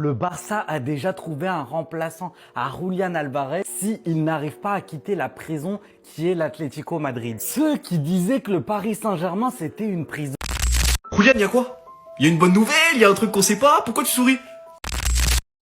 Le Barça a déjà trouvé un remplaçant à Julián Álvarez s'il n'arrive pas à quitter la prison qui est l'Atlético Madrid. Ceux qui disaient que le Paris Saint-Germain c'était une prison. Julian, y a quoi? Y a une bonne nouvelle, y a un truc qu'on sait pas, pourquoi tu souris?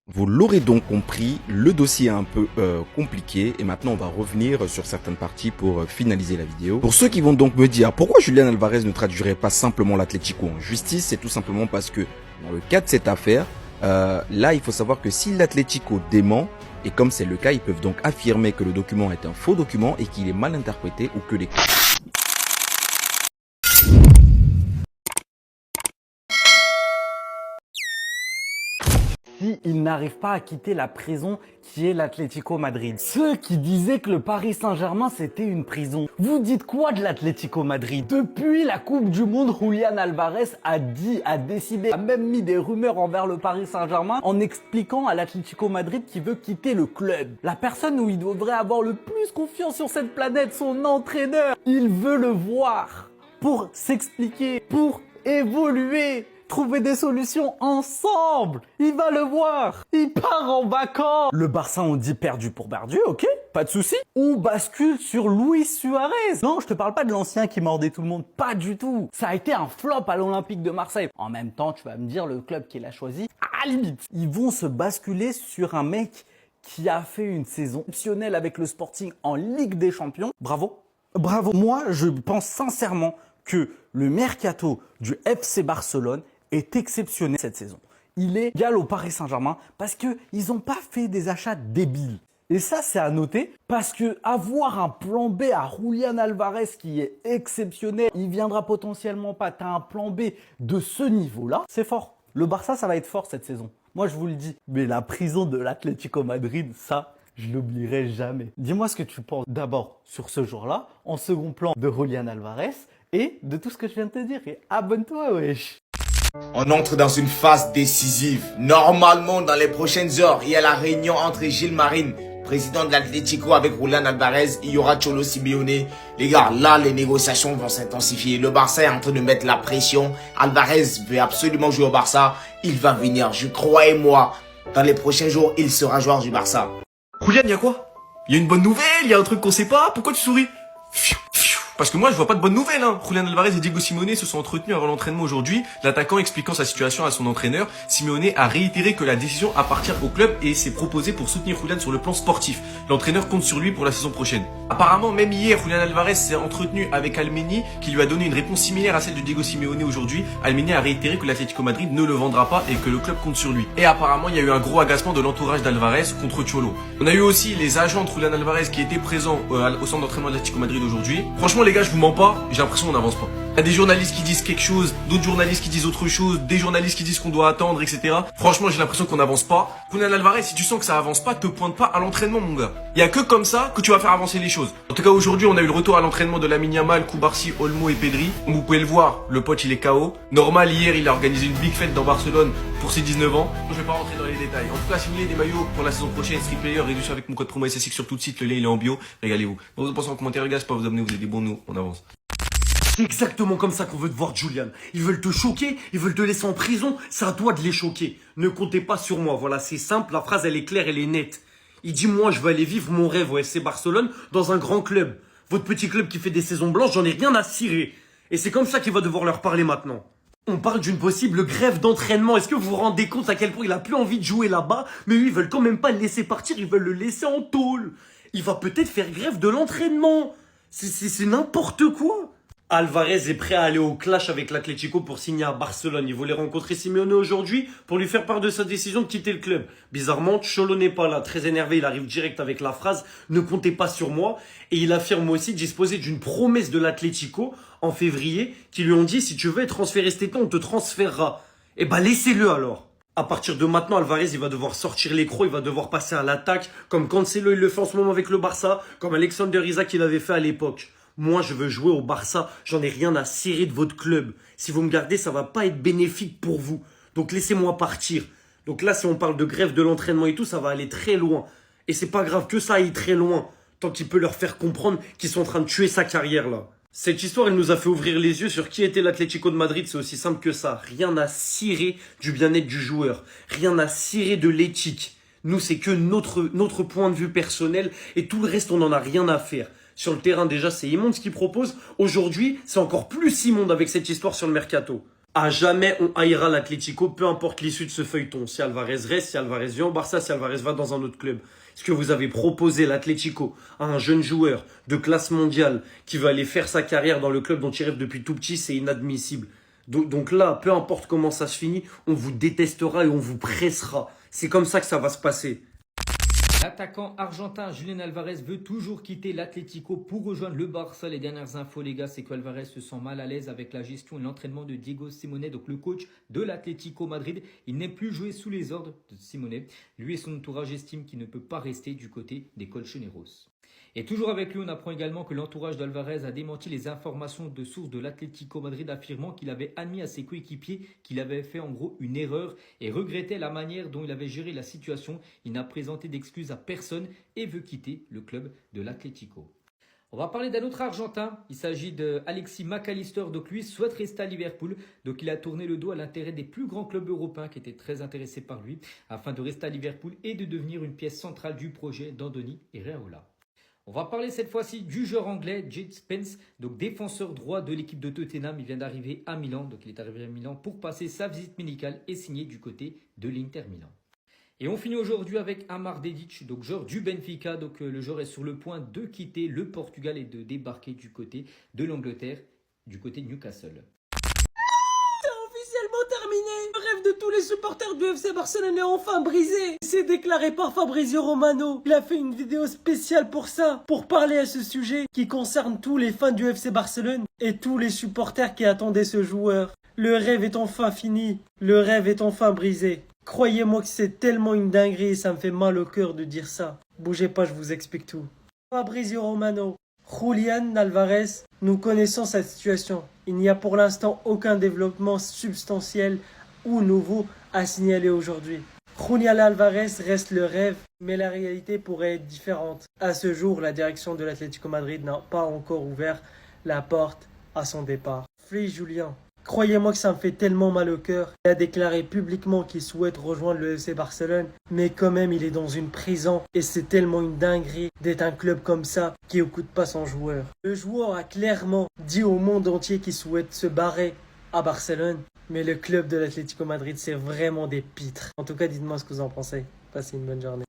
Vous l'aurez donc compris, le dossier est un peu compliqué et maintenant on va revenir sur certaines parties pour finaliser la vidéo. Pour ceux qui vont donc me dire pourquoi Julián Álvarez ne traduirait pas simplement l'Atlético en justice, c'est tout simplement parce que dans le cas de cette affaire, là il faut savoir que si l'Atlético dément, et comme c'est le cas, ils peuvent donc affirmer que le document est un faux document et qu'il est mal interprété ou que les... S'il n'arrive pas à quitter la prison qui est l'Atlético Madrid. Ceux qui disaient que le Paris Saint-Germain c'était une prison. Vous dites quoi de l'Atlético Madrid? Depuis la Coupe du Monde, Julián Álvarez a décidé, a même mis des rumeurs envers le Paris Saint-Germain en expliquant à l'Atlético Madrid qu'il veut quitter le club. La personne où il devrait avoir le plus confiance sur cette planète, son entraîneur, il veut le voir pour s'expliquer, pour évoluer. Trouver des solutions ensemble. Il va le voir. Il part en vacances. Le Barça, on dit perdu pour perdu, ok? Pas de souci. On bascule sur Luis Suarez. Non, je te parle pas de l'ancien qui mordait tout le monde. Pas du tout. Ça a été un flop à l'Olympique de Marseille. En même temps, tu vas me dire le club qu'il a choisi. À la limite. Ils vont se basculer sur un mec qui a fait une saison exceptionnelle avec le Sporting en Ligue des Champions. Bravo. Bravo. Moi, je pense sincèrement que le mercato du FC Barcelone est exceptionnel cette saison. Il est égal au Paris Saint-Germain parce qu'ils n'ont pas fait des achats débiles. Et ça, c'est à noter parce que avoir un plan B à Julián Álvarez qui est exceptionnel, il viendra potentiellement pas. Tu as un plan B de ce niveau-là, c'est fort. Le Barça, ça va être fort cette saison. Moi, je vous le dis. Mais la prison de l'Atlético Madrid, ça, je l'oublierai jamais. Dis-moi ce que tu penses d'abord sur ce jour-là, en second plan de Julián Álvarez et de tout ce que je viens de te dire. Et abonne-toi, wesh. On entre dans une phase décisive. Normalement, dans les prochaines heures, il y a la réunion entre Gilles Marine, président de l'Atlético, avec Julián Álvarez. Il y aura Cholo Simeone. Les gars, là, les négociations vont s'intensifier. Le Barça est en train de mettre la pression. Álvarez veut absolument jouer au Barça. Il va venir, je crois, et moi. Dans les prochains jours, il sera joueur du Barça. Julian, y a quoi? Y a une bonne nouvelle, y a un truc qu'on sait pas, pourquoi tu souris? Parce que moi, je vois pas de bonnes nouvelles, hein. Julián Álvarez et Diego Simeone se sont entretenus avant l'entraînement aujourd'hui. L'attaquant expliquant sa situation à son entraîneur, Simeone a réitéré que la décision appartient au club et s'est proposé pour soutenir Julián sur le plan sportif. L'entraîneur compte sur lui pour la saison prochaine. Apparemment, même hier, Julián Álvarez s'est entretenu avec Almeny, qui lui a donné une réponse similaire à celle de Diego Simeone aujourd'hui. Almeny a réitéré que l'Atlético Madrid ne le vendra pas et que le club compte sur lui. Et apparemment, il y a eu un gros agacement de l'entourage d'Álvarez contre Cholo. On a eu aussi les agents de Julián Álvarez qui étaient présents au centre d'entraînement de l'Atlético Madrid aujourd'hui. Franchement, les gars, je vous mens pas, j'ai l'impression qu'on n'avance pas. Il y a des journalistes qui disent quelque chose, d'autres journalistes qui disent autre chose, des journalistes qui disent qu'on doit attendre, etc. Franchement, j'ai l'impression qu'on n'avance pas. Julián Álvarez, si tu sens que ça avance pas, te pointe pas à l'entraînement, mon gars. Il y a que comme ça que tu vas faire avancer les choses. En tout cas, aujourd'hui, on a eu le retour à l'entraînement de Lamine Yamal, Koubarsi, Olmo et Pedri. Comme vous pouvez le voir, le pote, il est KO. Normal, hier, il a organisé une big fête dans Barcelone pour ses 19 ans. Je vais pas rentrer dans les détails. En tout cas, si vous voulez des maillots pour la saison prochaine, Street Player, réduction avec mon code promo SSX sur tout le site, le lien il est en bio. Régalez-vous. Donc, vous pensez en commentaire, les gars, c'est pas vous abonner, vous êtes des bons, nous, on avance. C'est exactement comme ça qu'on veut te voir, Julian. Ils veulent te choquer, ils veulent te laisser en prison, c'est à toi de les choquer. Ne comptez pas sur moi, voilà, c'est simple, la phrase elle est claire, elle est nette. Il dit, moi je veux aller vivre mon rêve au FC Barcelone dans un grand club. Votre petit club qui fait des saisons blanches, j'en ai rien à cirer. Et c'est comme ça qu'il va devoir leur parler maintenant. On parle d'une possible grève d'entraînement. Est-ce que vous vous rendez compte à quel point il a plus envie de jouer là-bas? Mais eux, ils veulent quand même pas le laisser partir, ils veulent le laisser en tôle. Il va peut-être faire grève de l'entraînement. C'est n'importe quoi. Álvarez est prêt à aller au clash avec l'Atlético pour signer à Barcelone. Il voulait rencontrer Simeone aujourd'hui pour lui faire part de sa décision de quitter le club. Bizarrement, Cholo n'est pas là. Très énervé, il arrive direct avec la phrase « Ne comptez pas sur moi ». Et il affirme aussi disposer d'une promesse de l'Atlético en février qui lui ont dit « Si tu veux être transféré cet été, on te transférera ». Eh ben laissez-le alors. À partir de maintenant, Álvarez, il va devoir sortir les crocs, il va devoir passer à l'attaque, comme Cancelo il le fait en ce moment avec le Barça, comme Alexander Isak il avait fait à l'époque. Moi, je veux jouer au Barça. J'en ai rien à cirer de votre club. Si vous me gardez, ça va pas être bénéfique pour vous. Donc, laissez-moi partir. Donc là, si on parle de grève de l'entraînement et tout, ça va aller très loin. Et c'est pas grave que ça aille très loin. Tant qu'il peut leur faire comprendre qu'ils sont en train de tuer sa carrière, là. Cette histoire, elle nous a fait ouvrir les yeux sur qui était l'Atlético de Madrid. C'est aussi simple que ça. Rien à cirer du bien-être du joueur. Rien à cirer de l'éthique. Nous, c'est que notre point de vue personnel et tout le reste, on n'en a rien à faire. Sur le terrain, déjà, c'est immonde ce qu'il propose. Aujourd'hui, c'est encore plus immonde avec cette histoire sur le mercato. À jamais, on haïra l'Atlético, peu importe l'issue de ce feuilleton. Si Alvarez reste, si Alvarez vient au Barça, si Alvarez va dans un autre club. Ce que vous avez proposé l'Atlético à un jeune joueur de classe mondiale qui veut aller faire sa carrière dans le club dont il rêve depuis tout petit, c'est inadmissible. Donc là, peu importe comment ça se finit, on vous détestera et on vous pressera. C'est comme ça que ça va se passer. L'attaquant argentin Julián Alvarez veut toujours quitter l'Atlético pour rejoindre le Barça. Les dernières infos, les gars, c'est qu'Alvarez se sent mal à l'aise avec la gestion et l'entraînement de Diego Simeone, donc le coach de l'Atlético Madrid. Il n'aime plus jouer sous les ordres de Simeone. Lui et son entourage estiment qu'il ne peut pas rester du côté des Colchoneros. Et toujours avec lui, on apprend également que l'entourage d'Alvarez a démenti les informations de sources de l'Atlético Madrid affirmant qu'il avait admis à ses coéquipiers qu'il avait fait en gros une erreur et regrettait la manière dont il avait géré la situation. Il n'a présenté d'excuses à personne et veut quitter le club de l'Atlético. On va parler d'un autre Argentin, il s'agit d'Alexis Mac Allister, donc lui souhaite rester à Liverpool, donc il a tourné le dos à l'intérêt des plus grands clubs européens qui étaient très intéressés par lui, afin de rester à Liverpool et de devenir une pièce centrale du projet d'Andoni Iraola. On va parler cette fois-ci du joueur anglais Jed Spence, donc défenseur droit de l'équipe de Tottenham. Il vient d'arriver à Milan, donc il est arrivé à Milan pour passer sa visite médicale et signer du côté de l'Inter Milan. Et on finit aujourd'hui avec Amar Dedic, donc joueur du Benfica. Donc le joueur est sur le point de quitter le Portugal et de débarquer du côté de l'Angleterre, du côté de Newcastle. Terminé. Le rêve de tous les supporters du FC Barcelone est enfin brisé. C'est déclaré par Fabrizio Romano. Il a fait une vidéo spéciale pour ça, pour parler à ce sujet qui concerne tous les fans du FC Barcelone et tous les supporters qui attendaient ce joueur. Le rêve est enfin fini. Le rêve est enfin brisé. Croyez-moi que c'est tellement une dinguerie et ça me fait mal au cœur de dire ça. Bougez pas, je vous explique tout. Fabrizio Romano. Julián Alvarez, nous connaissons sa situation. Il n'y a pour l'instant aucun développement substantiel ou nouveau à signaler aujourd'hui. Julián Alvarez reste le rêve, mais la réalité pourrait être différente. À ce jour, la direction de l'Atlético Madrid n'a pas encore ouvert la porte à son départ. Free Julián. Croyez-moi que ça me fait tellement mal au cœur. Il a déclaré publiquement qu'il souhaite rejoindre le FC Barcelone, mais quand même il est dans une prison et c'est tellement une dinguerie d'être un club comme ça qui n'écoute pas son joueur. Le joueur a clairement dit au monde entier qu'il souhaite se barrer à Barcelone, mais le club de l'Atlético Madrid c'est vraiment des pitres. En tout cas, dites-moi ce que vous en pensez. Passez une bonne journée.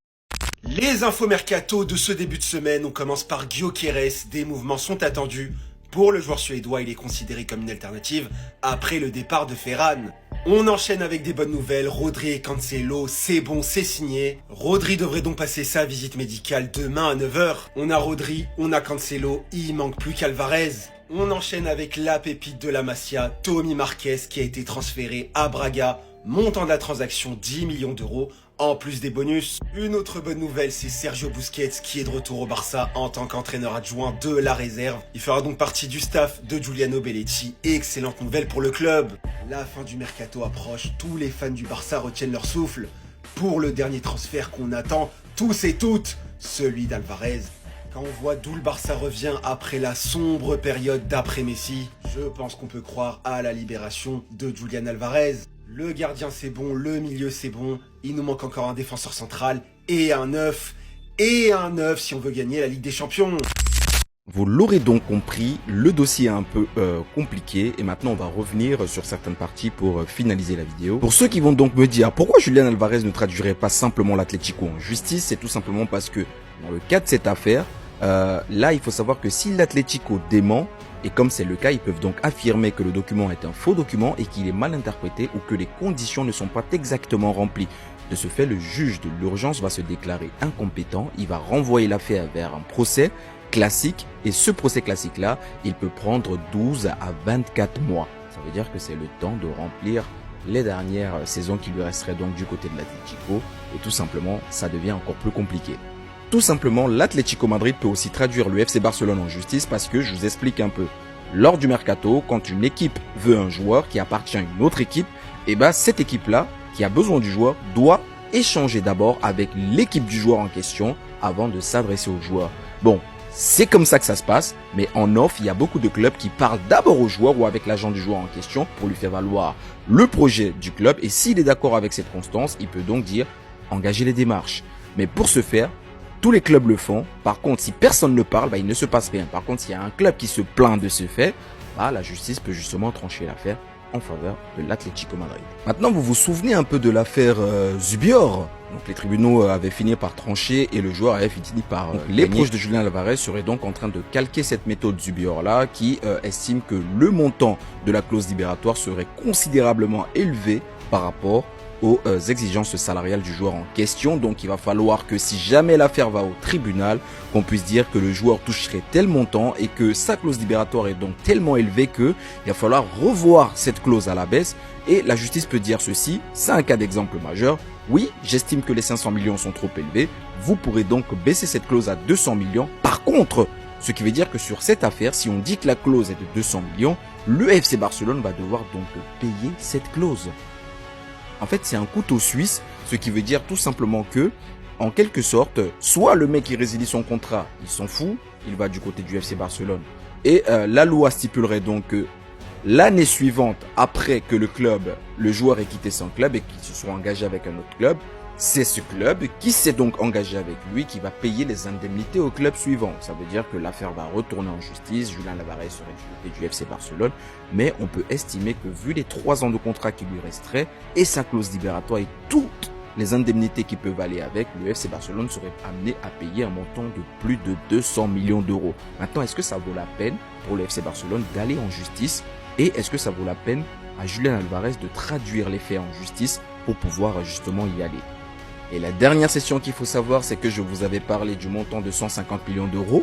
Les infos mercato de ce début de semaine, on commence par Gyökeres. Des mouvements sont attendus. Pour le joueur suédois, il est considéré comme une alternative après le départ de Ferran. On enchaîne avec des bonnes nouvelles. Rodri et Cancelo, c'est bon, c'est signé. Rodri devrait donc passer sa visite médicale demain à 9h. On a Rodri, on a Cancelo, il manque plus qu'Alvarez. On enchaîne avec la pépite de la Masia, Tommy Marquez, qui a été transféré à Braga. Montant de la transaction 10 millions d'euros. En plus des bonus, une autre bonne nouvelle, c'est Sergio Busquets qui est de retour au Barça en tant qu'entraîneur adjoint de la réserve. Il fera donc partie du staff de Giuliano Belletti. Excellente nouvelle pour le club. La fin du mercato approche, tous les fans du Barça retiennent leur souffle. Pour le dernier transfert qu'on attend, tous et toutes, celui d'Alvarez. Quand on voit d'où le Barça revient après la sombre période d'après Messi, je pense qu'on peut croire à la libération de Julián Alvarez. Le gardien c'est bon, le milieu c'est bon, il nous manque encore un défenseur central et un neuf si on veut gagner la Ligue des Champions. Vous l'aurez donc compris, le dossier est un peu compliqué et maintenant on va revenir sur certaines parties pour finaliser la vidéo. Pour ceux qui vont donc me dire pourquoi Julián Alvarez ne traduirait pas simplement l'Atlético en justice, c'est tout simplement parce que dans le cas de cette affaire, là il faut savoir que si l'Atlético dément, et comme c'est le cas, ils peuvent donc affirmer que le document est un faux document et qu'il est mal interprété ou que les conditions ne sont pas exactement remplies. De ce fait, le juge de l'urgence va se déclarer incompétent, il va renvoyer l'affaire vers un procès classique et ce procès classique-là, il peut prendre 12 à 24 mois. Ça veut dire que c'est le temps de remplir les dernières saisons qui lui resteraient donc du côté de l'Atlético et tout simplement, ça devient encore plus compliqué. Tout simplement, l'Atlético Madrid peut aussi traduire le FC Barcelone en justice parce que, je vous explique un peu, lors du mercato, quand une équipe veut un joueur qui appartient à une autre équipe, et ben cette équipe-là, qui a besoin du joueur, doit échanger d'abord avec l'équipe du joueur en question avant de s'adresser au joueur. Bon, C'est comme ça que ça se passe, mais en off, il y a beaucoup de clubs qui parlent d'abord au joueur ou avec l'agent du joueur en question pour lui faire valoir le projet du club. Et s'il est d'accord avec cette constance, il peut donc dire engager les démarches. Mais pour ce faire, tous les clubs le font. Par contre, si personne ne parle, il ne se passe rien. Par contre, s'il y a un club qui se plaint de ce fait, la justice peut justement trancher l'affaire en faveur de l'Atlético Madrid. Maintenant, vous vous souvenez un peu de l'affaire Zubior. Donc les tribunaux avaient fini par trancher et le joueur avait fini par les proches de Julián Álvarez seraient donc en train de calquer cette méthode Zubior là qui estime que le montant de la clause libératoire serait considérablement élevé par rapport aux exigences salariales du joueur en question. Donc il va falloir que si jamais l'affaire va au tribunal, qu'on puisse dire que le joueur toucherait tel montant et que sa clause libératoire est donc tellement élevée que il va falloir revoir cette clause à la baisse. Et la justice peut dire ceci, c'est un cas d'exemple majeur. Oui, j'estime que les 500 millions sont trop élevés. Vous pourrez donc baisser cette clause à 200 millions. Par contre, ce qui veut dire que sur cette affaire, si on dit que la clause est de 200 millions, le FC Barcelone va devoir donc payer cette clause. En fait, c'est un couteau suisse, ce qui veut dire tout simplement que, en quelque sorte, soit le mec qui résilie son contrat, il s'en fout, il va du côté du FC Barcelone. Et la loi stipulerait donc que l'année suivante, après que le joueur ait quitté son club et qu'il se soit engagé avec un autre club, c'est ce club qui s'est donc engagé avec lui qui va payer les indemnités au club suivant. Ça veut dire que l'affaire va retourner en justice, Julián Álvarez serait du côté du FC Barcelone, mais on peut estimer que vu les 3 ans de contrat qui lui resteraient et sa clause libératoire et toutes les indemnités qui peuvent aller avec, le FC Barcelone serait amené à payer un montant de plus de 200 millions d'euros. Maintenant, est-ce que ça vaut la peine pour le FC Barcelone d'aller en justice et est-ce que ça vaut la peine à Julián Álvarez de traduire les faits en justice pour pouvoir justement y aller? Et la dernière session qu'il faut savoir, c'est que je vous avais parlé du montant de 150 millions d'euros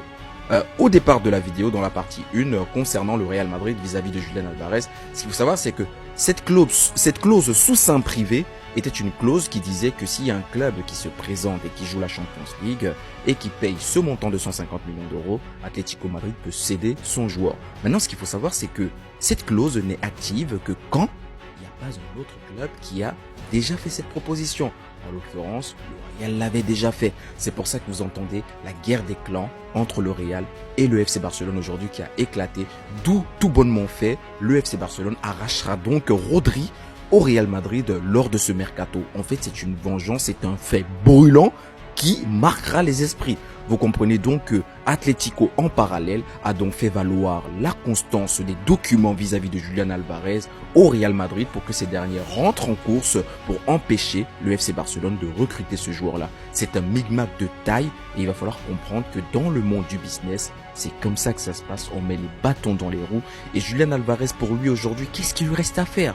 au départ de la vidéo dans la partie 1 concernant le Real Madrid vis-à-vis de Julián Álvarez. Ce qu'il faut savoir, c'est que cette clause sous seing privé était une clause qui disait que s'il y a un club qui se présente et qui joue la Champions League et qui paye ce montant de 150 millions d'euros, Atlético Madrid peut céder son joueur. Maintenant, ce qu'il faut savoir, c'est que cette clause n'est active que quand il n'y a pas un autre club qui a déjà fait cette proposition. En l'occurrence, le Real l'avait déjà fait. C'est pour ça que vous entendez la guerre des clans entre le Real et le FC Barcelone aujourd'hui qui a éclaté. D'où, tout bonnement fait, le FC Barcelone arrachera donc Rodri au Real Madrid lors de ce mercato. En fait, c'est une vengeance, c'est un fait brûlant qui marquera les esprits. Vous comprenez donc que Atlético en parallèle a donc fait valoir la constance des documents vis-à-vis de Julián Álvarez au Real Madrid pour que ces derniers rentrent en course pour empêcher le FC Barcelone de recruter ce joueur-là. C'est un micmac de taille et il va falloir comprendre que dans le monde du business, c'est comme ça que ça se passe. On met les bâtons dans les roues et Julián Álvarez pour lui aujourd'hui, qu'est-ce qu'il lui reste à faire?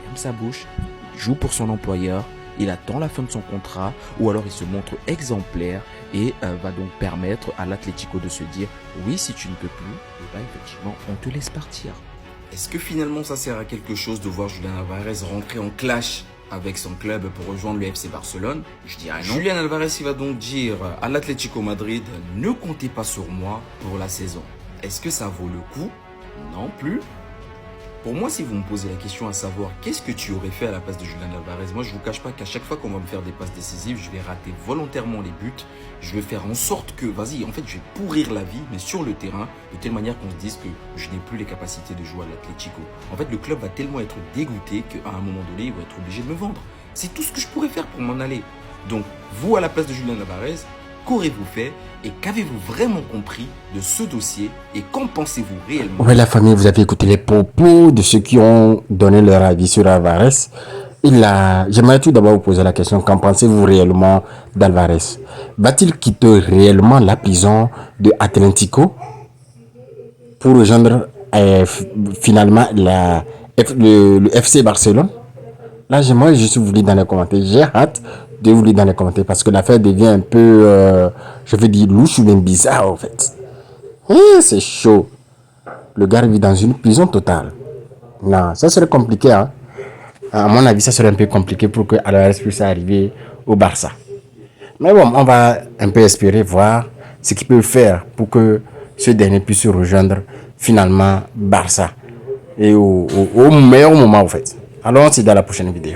Il ferme sa bouche, il joue pour son employeur. Il attend la fin de son contrat ou alors il se montre exemplaire et va donc permettre à l'Atlético de se dire oui, si tu ne peux plus, effectivement on te laisse partir. Est-ce que finalement ça sert à quelque chose de voir Julián Álvarez rentrer en clash avec son club pour rejoindre le FC Barcelone? Je dirais non. Julián Álvarez il va donc dire à l'Atlético Madrid ne comptez pas sur moi pour la saison. Est-ce que ça vaut le coup? Non plus. Pour moi, si vous me posez la question à savoir qu'est-ce que tu aurais fait à la place de Julián Álvarez, moi je vous cache pas qu'à chaque fois qu'on va me faire des passes décisives, je vais rater volontairement les buts. Je vais faire en sorte que, je vais pourrir la vie, mais sur le terrain, de telle manière qu'on se dise que je n'ai plus les capacités de jouer à l'Atlético. En fait, le club va tellement être dégoûté qu'à un moment donné, il va être obligé de me vendre. C'est tout ce que je pourrais faire pour m'en aller. Donc, vous à la place de Julián Álvarez, qu'aurez-vous fait et qu'avez-vous vraiment compris de ce dossier et qu'en pensez-vous réellement? Oui, la famille, vous avez écouté les propos de ceux qui ont donné leur avis sur Álvarez. J'aimerais tout d'abord vous poser la question, qu'en pensez-vous réellement d'Álvarez? Va-t-il quitter réellement la prison de Atlético pour rejoindre finalement le FC Barcelone? Là, j'aimerais juste vous lire dans les commentaires. J'ai hâte de vous lire dans les commentaires parce que l'affaire devient un peu, je veux dire, louche ou même bizarre en fait. C'est chaud. Le gars vit dans une prison totale. Non, ça serait compliqué. Hein? À mon avis, ça serait un peu compliqué pour que Álvarez puisse arriver au Barça. Mais bon, on va un peu espérer voir ce qu'il peut faire pour que ce dernier puisse rejoindre finalement Barça. Et au meilleur moment en fait. Alors, on se dit à la prochaine vidéo.